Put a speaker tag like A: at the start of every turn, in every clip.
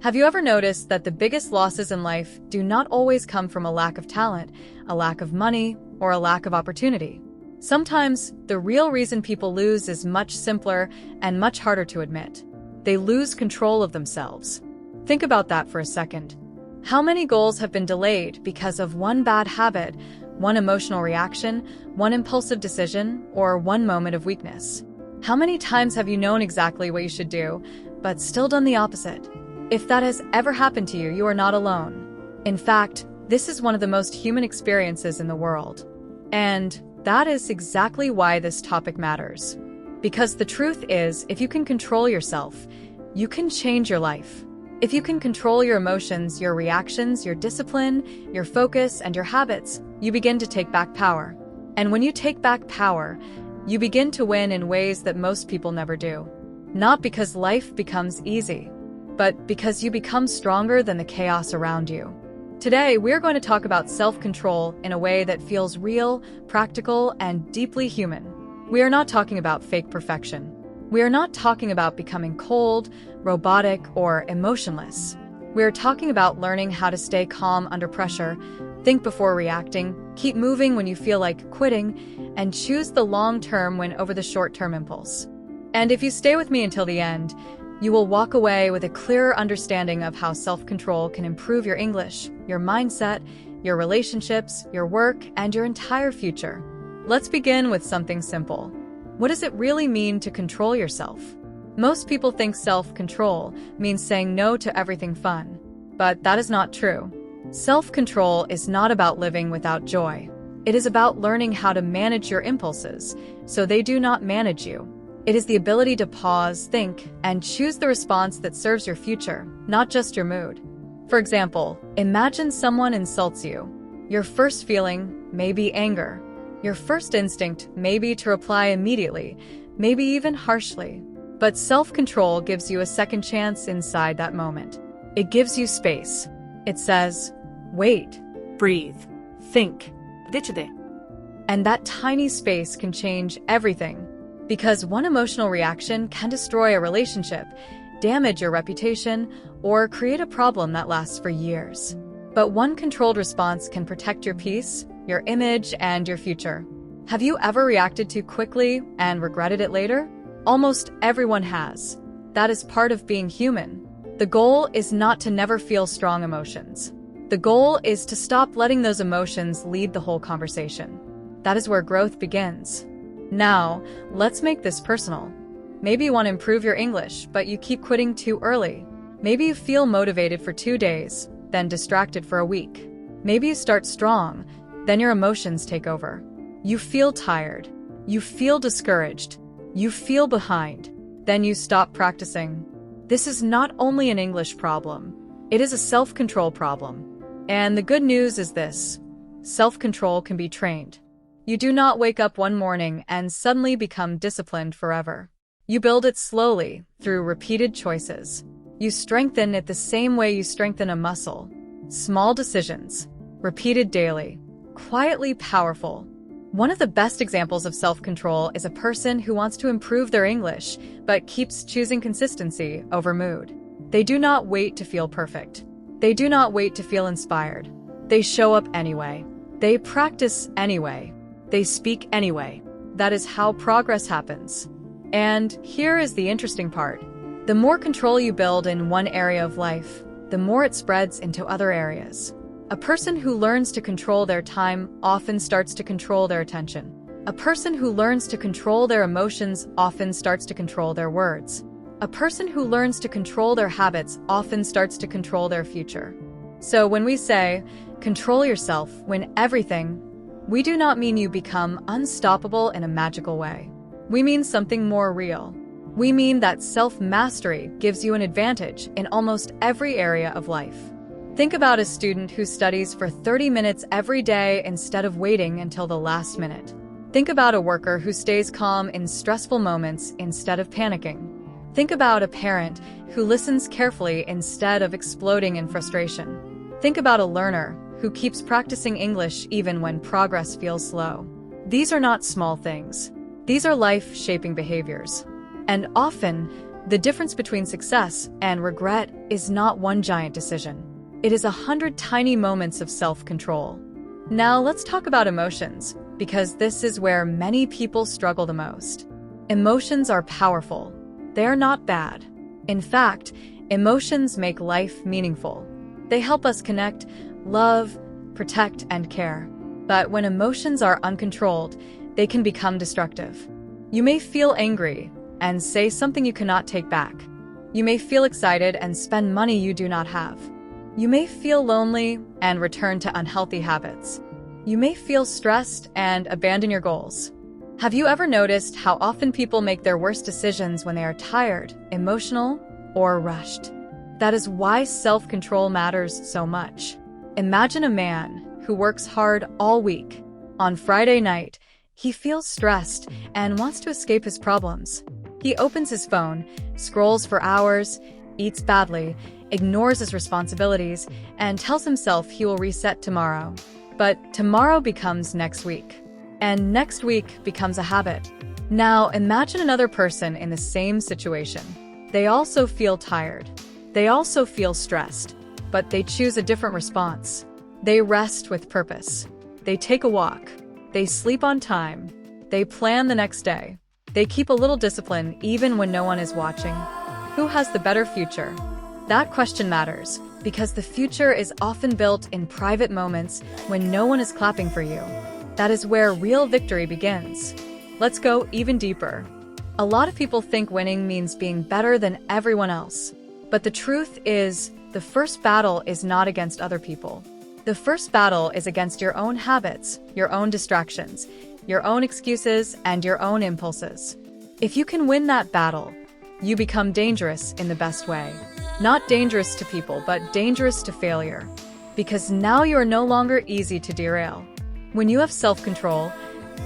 A: Have you ever noticed that the biggest losses in life do not always come from a lack of talent, a lack of money, or a lack of opportunity? Sometimes, the real reason people lose is much simpler and much harder to admit. They lose control of themselves. Think about that for a second. How many goals have been delayed because of one bad habit, one emotional reaction, one impulsive decision, or one moment of weakness? How many times have you known exactly what you should do, but still done the opposite? If that has ever happened to you, you are not alone. In fact, this is one of the most human experiences in the world. And that is exactly why this topic matters. Because the truth is, if you can control yourself, you can change your life. If you can control your emotions, your reactions, your discipline, your focus, and your habits, you begin to take back power. And when you take back power, you begin to win in ways that most people never do. Not because life becomes easy, but because you become stronger than the chaos around you. Today, we're going to talk about self-control in a way that feels real, practical, and deeply human. We are not talking about fake perfection. We are not talking about becoming cold, robotic, or emotionless. We are talking about learning how to stay calm under pressure, think before reacting, keep moving when you feel like quitting, and choose the long term when over the short-term impulse. And if you stay with me until the end, you will walk away with a clearer understanding of how self-control can improve your English, your mindset, your relationships, your work, and your entire future. Let's begin with something simple. What does it really mean to control yourself? Most people think self-control means saying no to everything fun, but that is not true. Self-control is not about living without joy. It is about learning how to manage your impulses, so they do not manage you. It is the ability to pause, think, and choose the response that serves your future, not just your mood. For example, imagine someone insults you. Your first feeling may be anger. Your first instinct may be to reply immediately, maybe even harshly. But self-control gives you a second chance inside that moment. It gives you space. It says, wait, breathe, think, decide. And that tiny space can change everything. Because one emotional reaction can destroy a relationship, damage your reputation, or create a problem that lasts for years. But one controlled response can protect your peace, your image, and your future. Have you ever reacted too quickly and regretted it later? Almost everyone has. That is part of being human. The goal is not to never feel strong emotions. The goal is to stop letting those emotions lead the whole conversation. That is where growth begins. Now, let's make this personal. Maybe you want to improve your English, but you keep quitting too early. Maybe you feel motivated for 2 days, then distracted for a week. Maybe you start strong, then your emotions take over. You feel tired. You feel discouraged. You feel behind. Then you stop practicing. This is not only an English problem. It is a self-control problem. And the good news is this: self-control can be trained. You do not wake up one morning and suddenly become disciplined forever. You build it slowly, through repeated choices. You strengthen it the same way you strengthen a muscle. Small decisions, repeated daily, quietly powerful. One of the best examples of self-control is a person who wants to improve their English, but keeps choosing consistency over mood. They do not wait to feel perfect. They do not wait to feel inspired. They show up anyway. They practice anyway. They speak anyway. That is how progress happens. And here is the interesting part. The more control you build in one area of life, the more it spreads into other areas. A person who learns to control their time often starts to control their attention. A person who learns to control their emotions often starts to control their words. A person who learns to control their habits often starts to control their future. So when we say, control yourself, win everything, we do not mean you become unstoppable in a magical way. We mean something more real. We mean that self-mastery gives you an advantage in almost every area of life. Think about a student who studies for 30 minutes every day instead of waiting until the last minute. Think about a worker who stays calm in stressful moments instead of panicking. Think about a parent who listens carefully instead of exploding in frustration. Think about a learner who keeps practicing English even when progress feels slow. These are not small things. These are life-shaping behaviors. And often, The difference between success and regret is not one giant decision. It is 100 tiny moments of self-control. Now let's talk about emotions, because this is where many people struggle the most. Emotions are powerful. They are not bad. In fact, emotions make life meaningful. They help us connect, love, protect, and care. But when emotions are uncontrolled, they can become destructive. You may feel angry and say something you cannot take back. You may feel excited and spend money you do not have. You may feel lonely and return to unhealthy habits. You may feel stressed and abandon your goals. Have you ever noticed how often people make their worst decisions when they are tired, emotional, or rushed? That is why self-control matters so much. Imagine a man who works hard all week. On Friday night, he feels stressed and wants to escape his problems. He opens his phone, scrolls for hours, eats badly, ignores his responsibilities, and tells himself he will reset tomorrow. But tomorrow becomes next week, and next week becomes a habit. Now imagine another person in the same situation. They also feel tired. They also feel stressed, but they choose a different response. They rest with purpose. They take a walk. They sleep on time. They plan the next day. They keep a little discipline even when no one is watching. Who has the better future? That question matters, because the future is often built in private moments when no one is clapping for you. That is where real victory begins. Let's go even deeper. A lot of people think winning means being better than everyone else. But the truth is, the first battle is not against other people. The first battle is against your own habits, your own distractions, your own excuses, and your own impulses. If you can win that battle, you become dangerous in the best way. Not dangerous to people, but dangerous to failure. Because now you are no longer easy to derail. When you have self-control,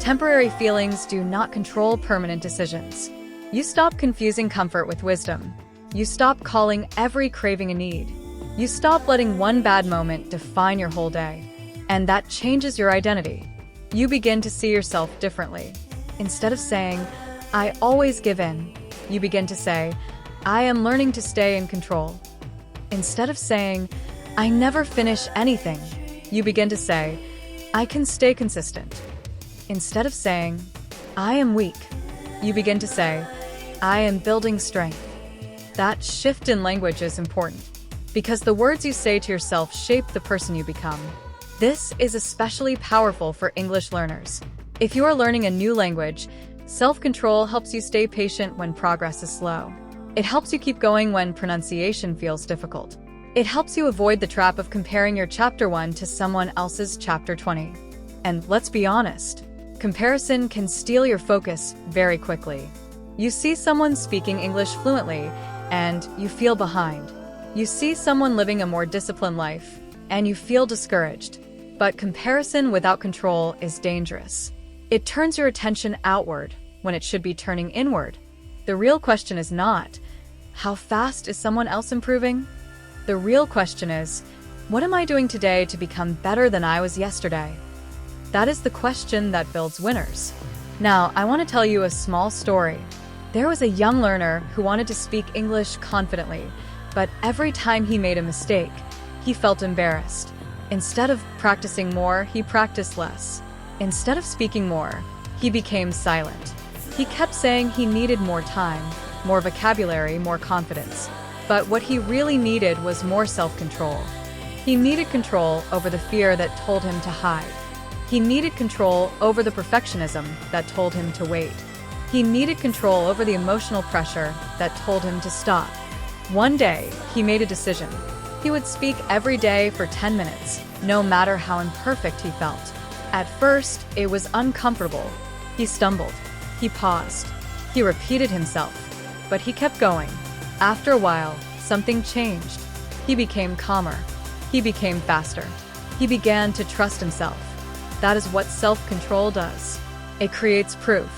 A: temporary feelings do not control permanent decisions. You stop confusing comfort with wisdom. You stop calling every craving a need. You stop letting one bad moment define your whole day. And that changes your identity. You begin to see yourself differently. Instead of saying, "I always give in," you begin to say, "I am learning to stay in control." Instead of saying, "I never finish anything," you begin to say, "I can stay consistent." Instead of saying, "I am weak," you begin to say, "I am building strength." That shift in language is important, because the words you say to yourself shape the person you become. This is especially powerful for English learners. If you are learning a new language, self-control helps you stay patient when progress is slow. It helps you keep going when pronunciation feels difficult. It helps you avoid the trap of comparing your chapter 1 to someone else's chapter 20. And let's be honest, comparison can steal your focus very quickly. You see someone speaking English fluently, and you feel behind. You see someone living a more disciplined life, and you feel discouraged. But comparison without control is dangerous. It turns your attention outward when it should be turning inward. The real question is not, how fast is someone else improving? The real question is, what am I doing today to become better than I was yesterday? That is the question that builds winners. Now, I want to tell you a small story. There was a young learner who wanted to speak English confidently, but every time he made a mistake, he felt embarrassed. Instead of practicing more, he practiced less. Instead of speaking more, he became silent. He kept saying he needed more time, more vocabulary, more confidence. But what he really needed was more self-control. He needed control over the fear that told him to hide. He needed control over the perfectionism that told him to wait. He needed control over the emotional pressure that told him to stop. One day, he made a decision. He would speak every day for 10 minutes, no matter how imperfect he felt. At first, it was uncomfortable. He stumbled. He paused. He repeated himself. But he kept going. After a while, something changed. He became calmer. He became faster. He began to trust himself. That is what self-control does. It creates proof.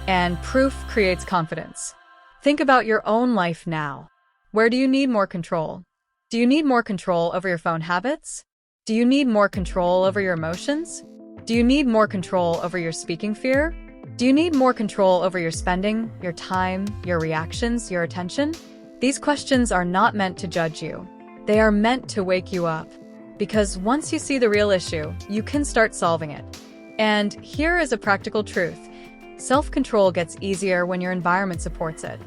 A: And proof creates confidence. Think about your own life now. Where do you need more control? Do you need more control over your phone habits? Do you need more control over your emotions? Do you need more control over your speaking fear? Do you need more control over your spending, your time, your reactions, your attention? These questions are not meant to judge you. They are meant to wake you up. Because once you see the real issue, you can start solving it. And here is a practical truth. Self-control gets easier when your environment supports it.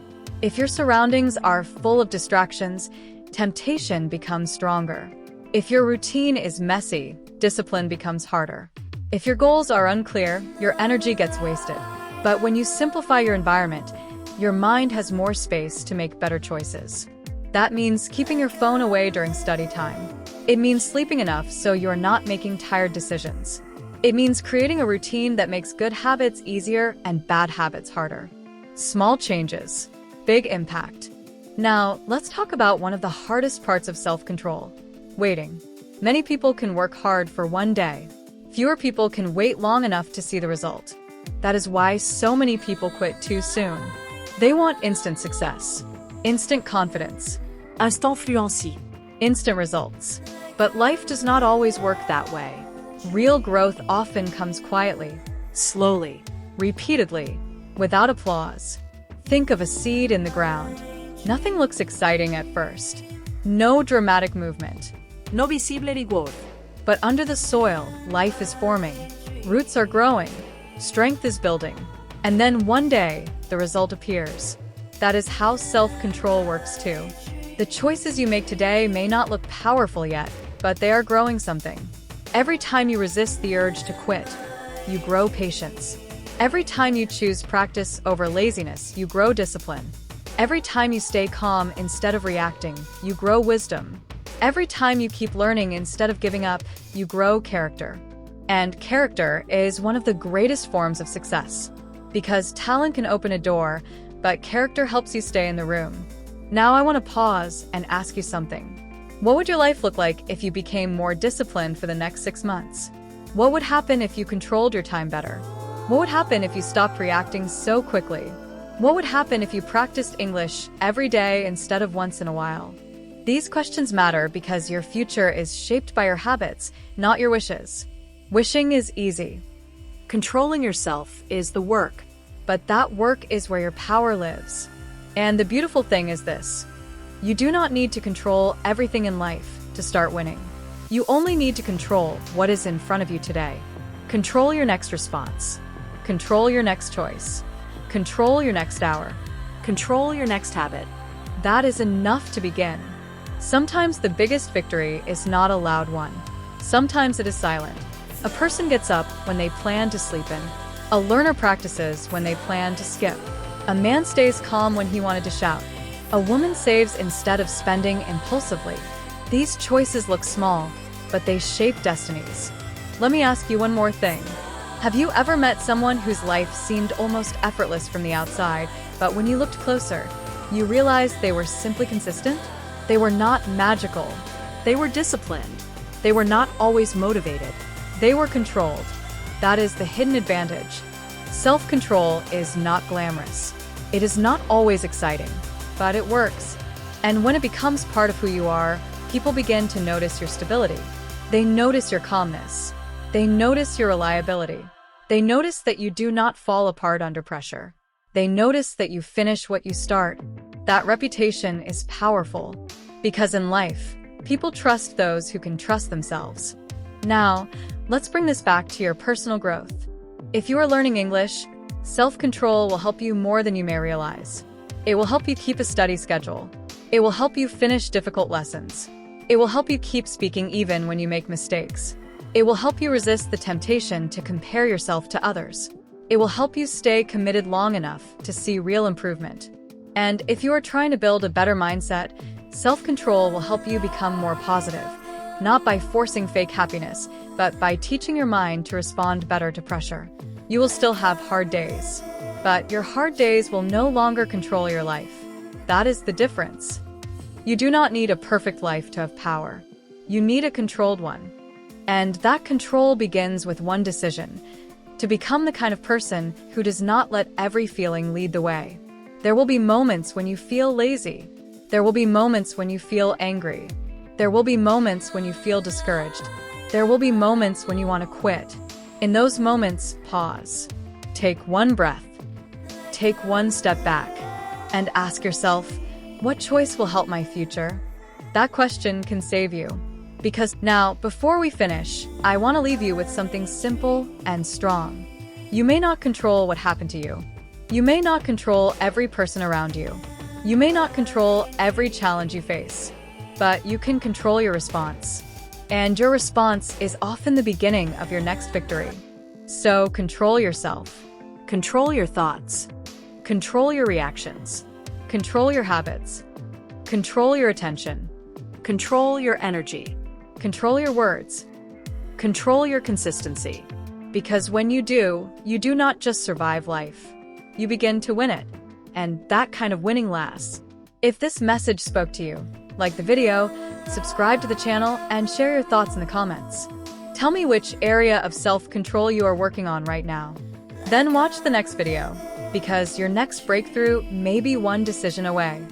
A: If your surroundings are full of distractions, temptation becomes stronger. If your routine is messy, discipline becomes harder. If your goals are unclear, your energy gets wasted. But when you simplify your environment, your mind has more space to make better choices. That means keeping your phone away during study time. It means sleeping enough so you're not making tired decisions. It means creating a routine that makes good habits easier and bad habits harder. Small changes, big impact. Now, let's talk about one of the hardest parts of self-control: waiting. Many people can work hard for one day. Fewer people can wait long enough to see the result. That is why so many people quit too soon. They want instant success, instant confidence,
B: Instant Fluency.
A: instant results. But life does not always work that way. Real growth often comes quietly,
B: Slowly.
A: repeatedly, without applause. Think of a seed in the ground. Nothing looks exciting at first. No dramatic movement.
B: No visible reward.
A: But under the soil, life is forming. Roots are growing. Strength is building. And then one day, the result appears. That is how self-control works too. The choices you make today may not look powerful yet, but they are growing something. Every time you resist the urge to quit, you grow patience. Every time you choose practice over laziness, you grow discipline. Every time you stay calm instead of reacting, you grow wisdom. Every time you keep learning instead of giving up, you grow character. And character is one of the greatest forms of success. Because talent can open a door, but character helps you stay in the room. Now I want to pause and ask you something. What would your life look like if you became more disciplined for the next 6 months? What would happen if you controlled your time better? What would happen if you stopped reacting so quickly? What would happen if you practiced English every day instead of once in a while? These questions matter because your future is shaped by your habits, not your wishes. Wishing is easy,
B: Controlling yourself is the work.
A: but that work is where your power lives. And the beautiful thing is this: you do not need to control everything in life to start winning. You only need to control what is in front of you today. Control your next response. Control your next choice. Control your next hour.
B: Control your next habit.
A: That is enough to begin. Sometimes the biggest victory is not a loud one. Sometimes it is silent. A person gets up when they plan to sleep in. A learner practices when they plan to skip. A man stays calm when he wanted to shout. A woman saves instead of spending impulsively. These choices look small, but they shape destinies. Let me ask you one more thing. Have you ever met someone whose life seemed almost effortless from the outside, but when you looked closer, you realized they were simply consistent? They were not magical.
B: They were disciplined. They were not always motivated.
A: They were controlled. That is the hidden advantage. Self-control is not glamorous. It is not always exciting, but it works. And when it becomes part of who you are, people begin to notice your stability. They notice your calmness. They notice your reliability. They notice that you do not fall apart under pressure. They notice that you finish what you start. That reputation is powerful. Because in life, people trust those who can trust themselves. Now, let's bring this back to your personal growth. If you are learning English, self-control will help you more than you may realize. It will help you keep a study schedule. It will help you finish difficult lessons. It will help you keep speaking even when you make mistakes. It will help you resist the temptation to compare yourself to others. It will help you stay committed long enough to see real improvement. And if you are trying to build a better mindset, self-control will help you become more positive, not by forcing fake happiness, but by teaching your mind to respond better to pressure. You will still have hard days, but your hard days will no longer control your life. That is the difference. You do not need a perfect life to have power. You need a controlled one. And that control begins with one decision: to become the kind of person who does not let every feeling lead the way. There will be moments when you feel lazy. There will be moments when you feel angry. There will be moments when you feel discouraged. There will be moments when you want to quit. In those moments, pause. Take one breath. Take one step back. And ask yourself, what choice will help my future? That question can save you. Because now, before we finish, I want to leave you with something simple and strong. You may not control what happened to you. You may not control every person around you. You may not control every challenge you face. But you can control your response. And your response is often the beginning of your next victory. So control yourself.
B: Control your thoughts.
A: Control your reactions. Control your habits. Control your attention.
B: Control your energy.
A: Control your words. Control your consistency. Because when you do not just survive life. You begin to win it. And that kind of winning lasts. If this message spoke to you, like the video, subscribe to the channel, and share your thoughts in the comments. Tell me which area of self-control you are working on right now. Then watch the next video, because your next breakthrough may be one decision away.